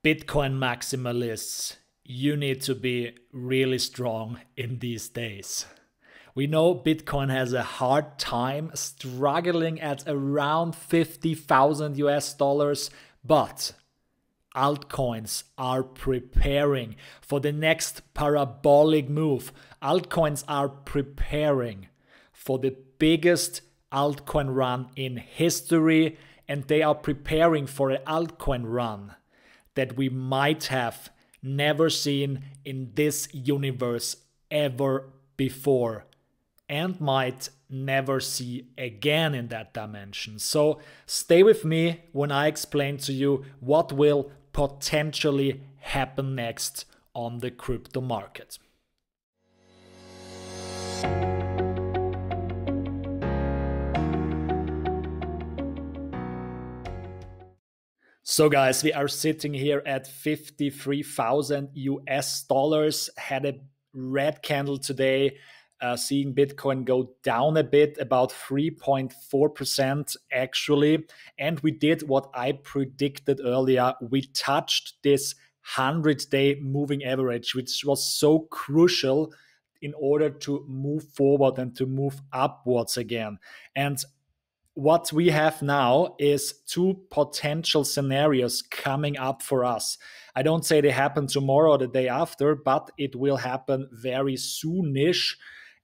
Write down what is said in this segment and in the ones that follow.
Bitcoin maximalists, you need to be really strong in these days. We know Bitcoin has a hard time struggling at around 50,000 US dollars, but altcoins are preparing for the next parabolic move. Altcoins are preparing for the biggest altcoin run in history, and they are preparing for an altcoin run that we might have never seen in this universe ever before and might never see again in that dimension. So stay with me when I explain to you what will potentially happen next on the crypto market. So guys, we are sitting here at 53,000 US dollars. Had a red candle today, seeing Bitcoin go down a bit, about 3.4% actually. And we did what I predicted earlier. We touched this 100-day moving average, which was so crucial in order to move forward and to move upwards again. And what we have now is two potential scenarios coming up for us. I don't say they happen tomorrow or the day after, but it will happen very soonish.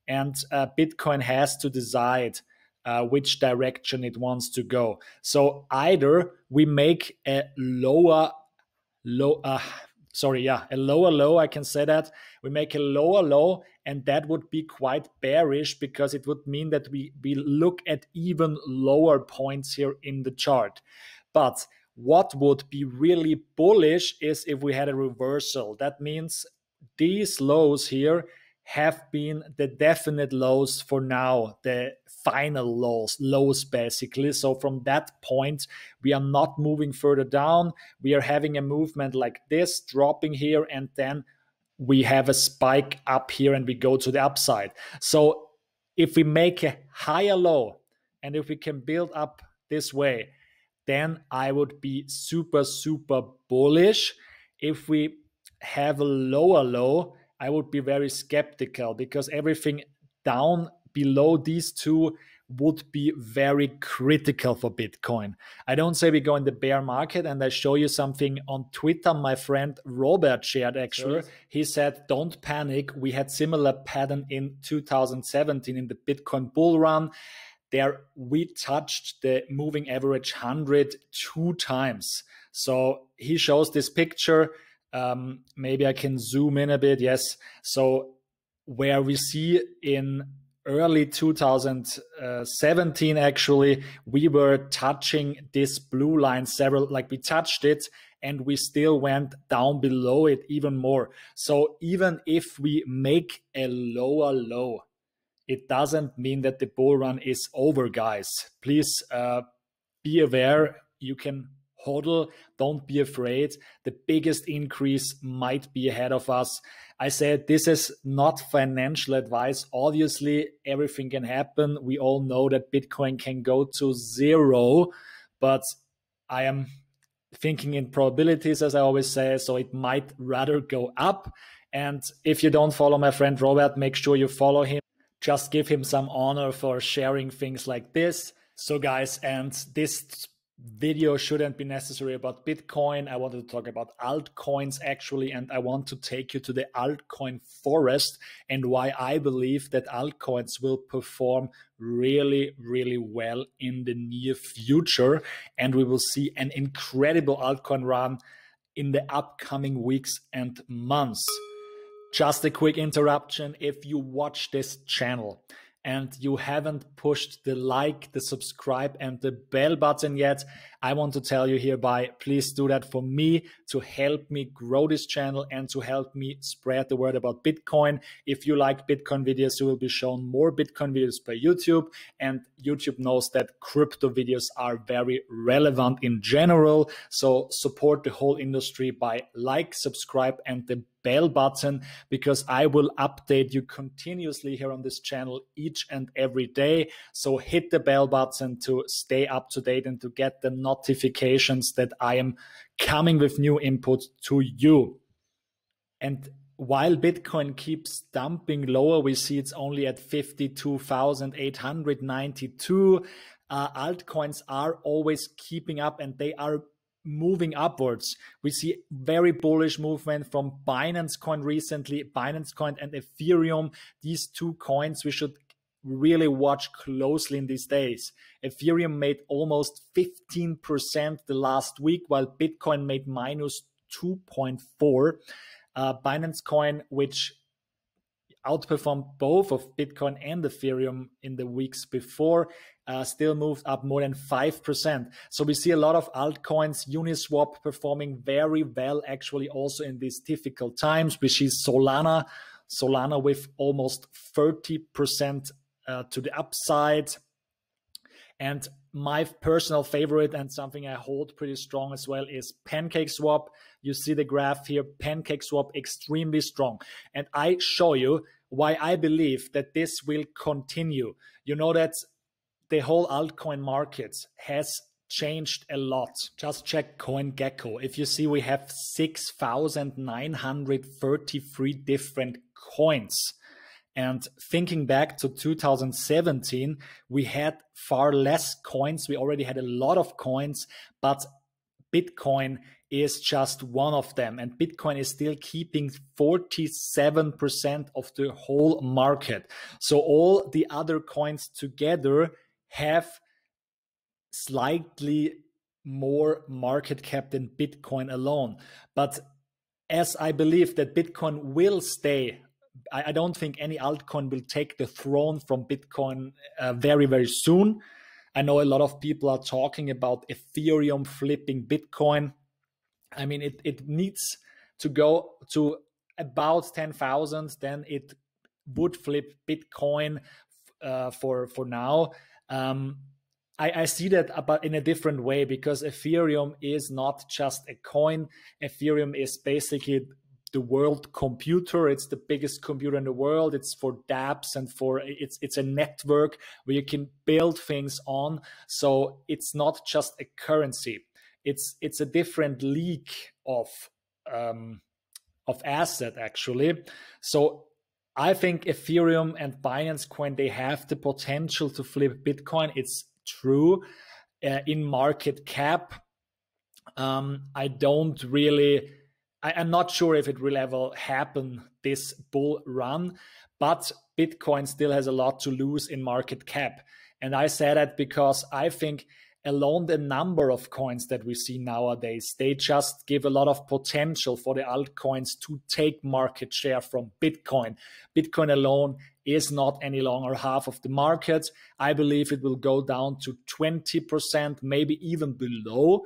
And Bitcoin has to decide which direction it wants to go. So either we make a lower low, a lower low, I can say that. We make a lower low, and that would be quite bearish because it would mean that we look at even lower points here in the chart. But what would be really bullish is if we had a reversal. That means these lows here have been the definite lows for now, the final lows basically. So from that point, we are not moving further down. We are having a movement like this, dropping here, and then we have a spike up here and we go to the upside. So if we make a higher low and if we can build up this way, then I would be super, super bullish. If we have a lower low, I would be very skeptical because everything down below these two would be very critical for Bitcoin. I don't say we go in the bear market, and I show you something on Twitter my friend Robert shared actually. Sure. He said, don't panic. We had similar pattern in 2017 in the Bitcoin bull run. There we touched the moving average 100 two times. So he shows this picture. Maybe I can zoom in a bit. Yes. So where we see in early 2017, actually, we were touching this blue line we touched it and we still went down below it even more. So even if we make a lower low, it doesn't mean that the bull run is over, guys. Please be aware. You can hodl, don't be afraid. The biggest increase might be ahead of us. I said this is not financial advice. Obviously, everything can happen. We all know that Bitcoin can go to zero, but I am thinking in probabilities, as I always say, so it might rather go up. And if you don't follow my friend Robert, make sure you follow him. Just give him some honor for sharing things like this. So guys, and this video shouldn't be necessary about Bitcoin. I wanted to talk about altcoins actually, and I want to take you to the altcoin forest and why I believe that altcoins will perform really, really well in the near future. And we will see an incredible altcoin run in the upcoming weeks and months. Just a quick interruption. If you watch this channel and you haven't pushed the like, the subscribe, and the bell button yet, I want to tell you hereby, please do that for me to help me grow this channel and to help me spread the word about Bitcoin. If you like Bitcoin videos, you will be shown more Bitcoin videos by YouTube, and YouTube knows that crypto videos are very relevant in general. So support the whole industry by like, subscribe, and the bell button, because I will update you continuously here on this channel each and every day. So hit the bell button to stay up to date and to get the notifications that I am coming with new input to you. And while Bitcoin keeps dumping lower, we see it's only at 52,892. Altcoins are always keeping up and they are moving upwards. We see very bullish movement from Binance Coin recently. Binance Coin and Ethereum, these two coins we should really watch closely in these days. Ethereum made almost 15% the last week, while Bitcoin made minus 2.4%. Binance Coin, which outperformed both of Bitcoin and Ethereum in the weeks before, still moved up more than 5%. So we see a lot of altcoins, Uniswap performing very well, actually also in these difficult times. We see Solana with almost 30% to the upside. And my personal favorite, and something I hold pretty strong as well, is PancakeSwap. You see the graph here, PancakeSwap extremely strong. And I show you why I believe that this will continue. You know that the whole altcoin market has changed a lot. Just check CoinGecko. If you see, we have 6,933 different coins. And thinking back to 2017, we had far less coins. We already had a lot of coins, but Bitcoin is just one of them. And Bitcoin is still keeping 47% of the whole market. So all the other coins together have slightly more market cap than Bitcoin alone. But as I believe that Bitcoin will stay, I don't think any altcoin will take the throne from Bitcoin very, very soon. I know a lot of people are talking about Ethereum flipping Bitcoin. I mean, it needs to go to about 10,000, then it would flip Bitcoin for now. I see that, but in a different way, because Ethereum is not just a coin. Ethereum is basically the world computer. It's the biggest computer in the world. It's for dApps and it's a network where you can build things on. So it's not just a currency. It's a different league of asset, actually. So I think Ethereum and Binance Coin, they have the potential to flip Bitcoin. It's true. In market cap, I'm not sure if it will ever happen, this bull run, but Bitcoin still has a lot to lose in market cap. And I say that because I think alone the number of coins that we see nowadays, they just give a lot of potential for the altcoins to take market share from Bitcoin. Bitcoin alone is not any longer half of the market. I believe it will go down to 20%, maybe even below.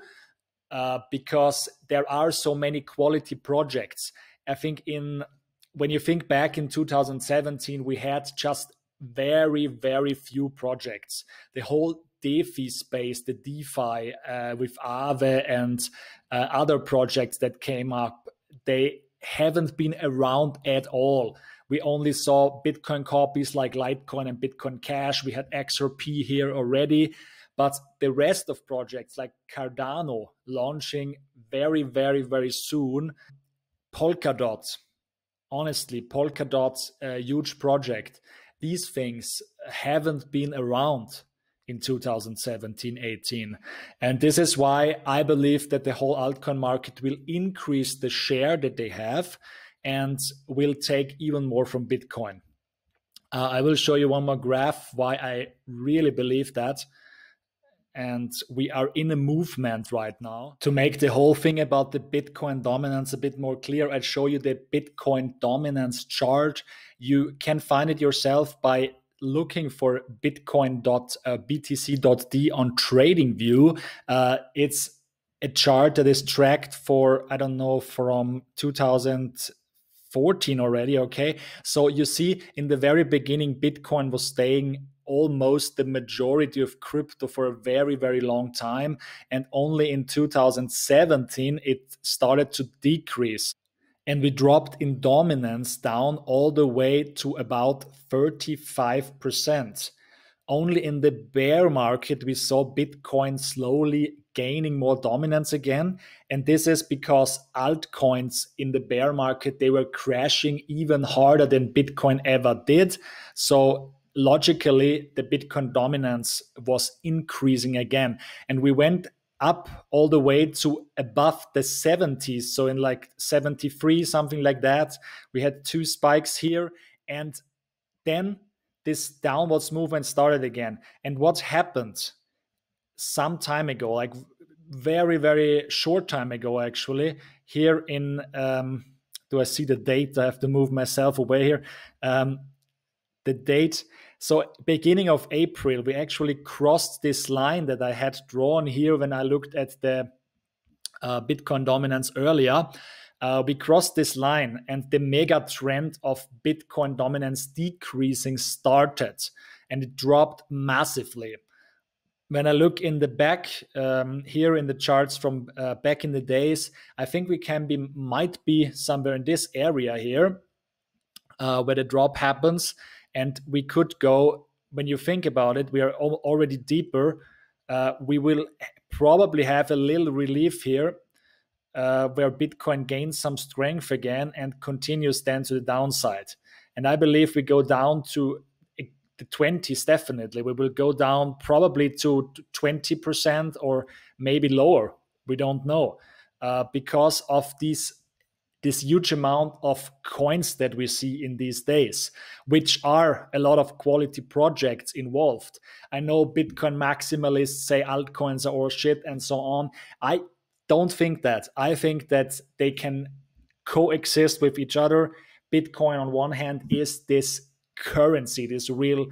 Because there are so many quality projects. I think when you think back in 2017, we had just very, very few projects. The whole DeFi space, the DeFi with Aave and other projects that came up, they haven't been around at all. We only saw Bitcoin copies like Litecoin and Bitcoin Cash. We had XRP here already. But the rest of projects like Cardano launching very, very, very soon. Polkadot, honestly, Polkadot's a huge project. These things haven't been around in 2017-18. And this is why I believe that the whole altcoin market will increase the share that they have and will take even more from Bitcoin. I will show you one more graph why I really believe that. And we are in a movement right now. To make the whole thing about the Bitcoin dominance a bit more clear, I'll show you the Bitcoin dominance chart. You can find it yourself by looking for bitcoin.btc.d on TradingView. It's a chart that is tracked for, I don't know, from 2014 already, okay? So you see in the very beginning, Bitcoin was staying almost the majority of crypto for a very, very long time. And only in 2017, it started to decrease. and we dropped in dominance down all the way to about 35%. Only in the bear market, we saw Bitcoin slowly gaining more dominance again. And this is because altcoins in the bear market, they were crashing even harder than Bitcoin ever did. So logically, the Bitcoin dominance was increasing again. And we went up all the way to above the 70s. So in like 73, something like that, we had 2 spikes here. And then this downwards movement started again. And what happened some time ago, like very, very short time ago, actually, here in, do I see the date? I have to move myself away here. The date. So beginning of April, we actually crossed this line that I had drawn here when I looked at the Bitcoin dominance earlier. We crossed this line and the mega trend of Bitcoin dominance decreasing started, and it dropped massively. When I look in the back here in the charts from back in the days, I think we might be somewhere in this area here where the drop happens. And we could go, when you think about it, we are already deeper. We will probably have a little relief here where Bitcoin gains some strength again and continues then to the downside. And I believe we go down to the 20s, definitely. We will go down probably to 20% or maybe lower. We don't know because of this huge amount of coins that we see in these days, which are a lot of quality projects involved. I know Bitcoin maximalists say altcoins are all shit and so on. I don't think that. I think that they can coexist with each other. Bitcoin on one hand is this currency, this real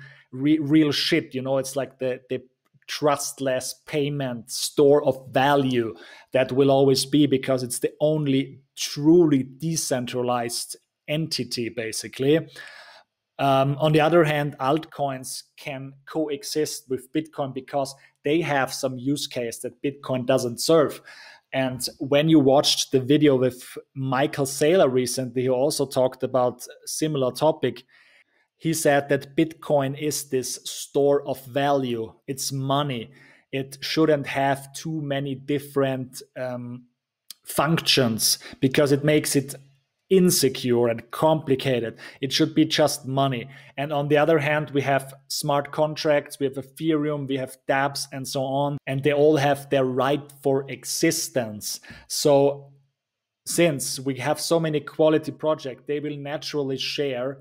shit. You know, it's like the trustless payment store of value that will always be, because it's the only truly decentralized entity, basically. On the other hand, altcoins can coexist with Bitcoin because they have some use case that Bitcoin doesn't serve. And when you watched the video with Michael Saylor recently, he also talked about a similar topic. He said that Bitcoin is this store of value. It's money. It shouldn't have too many different functions because it makes it insecure and complicated. It should be just money. And on the other hand, we have smart contracts, we have Ethereum, we have dApps and so on, and they all have their right for existence. So since we have so many quality projects, they will naturally share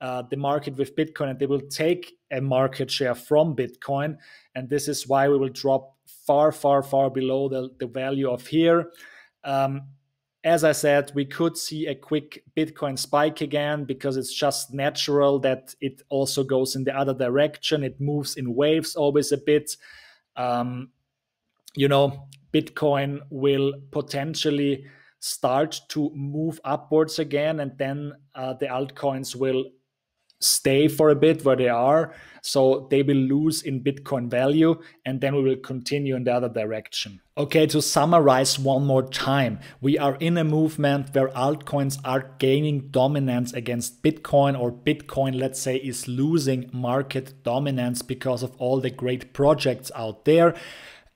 the market with Bitcoin, and they will take a market share from Bitcoin. And this is why we will drop far, far, far below the value of here. As I said, we could see a quick Bitcoin spike again because it's just natural that it also goes in the other direction. It moves in waves always a bit. Bitcoin will potentially start to move upwards again, and then the altcoins will stay for a bit where they are, so they will lose in Bitcoin value, and then we will continue in the other direction. Okay, to summarize one more time, we are in a movement where altcoins are gaining dominance against Bitcoin, or Bitcoin, let's say, is losing market dominance because of all the great projects out there.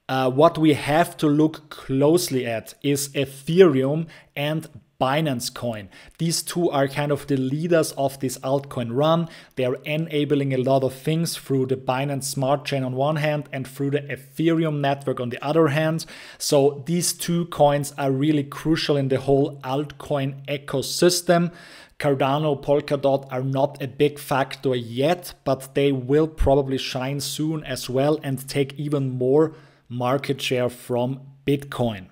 What we have to look closely at is Ethereum and Binance Coin. These two are kind of the leaders of this altcoin run. They are enabling a lot of things through the Binance Smart Chain on one hand and through the Ethereum network on the other hand. So these two coins are really crucial in the whole altcoin ecosystem. Cardano, Polkadot are not a big factor yet, but they will probably shine soon as well and take even more market share from Bitcoin.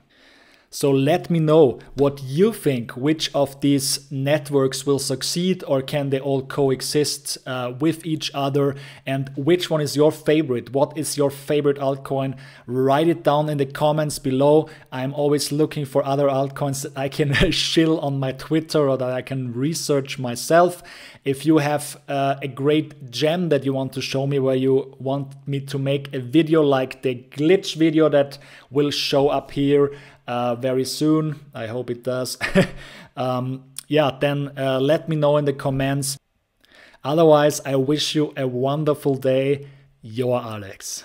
So let me know what you think, which of these networks will succeed, or can they all coexist with each other, and which one is your favorite? What is your favorite altcoin? Write it down in the comments below. I'm always looking for other altcoins that I can shill on my Twitter or that I can research myself. If you have a great gem that you want to show me, where you want me to make a video like the glitch video that will show up here, very soon. I hope it does. Yeah, then let me know in the comments. Otherwise, I wish you a wonderful day. Your Alex.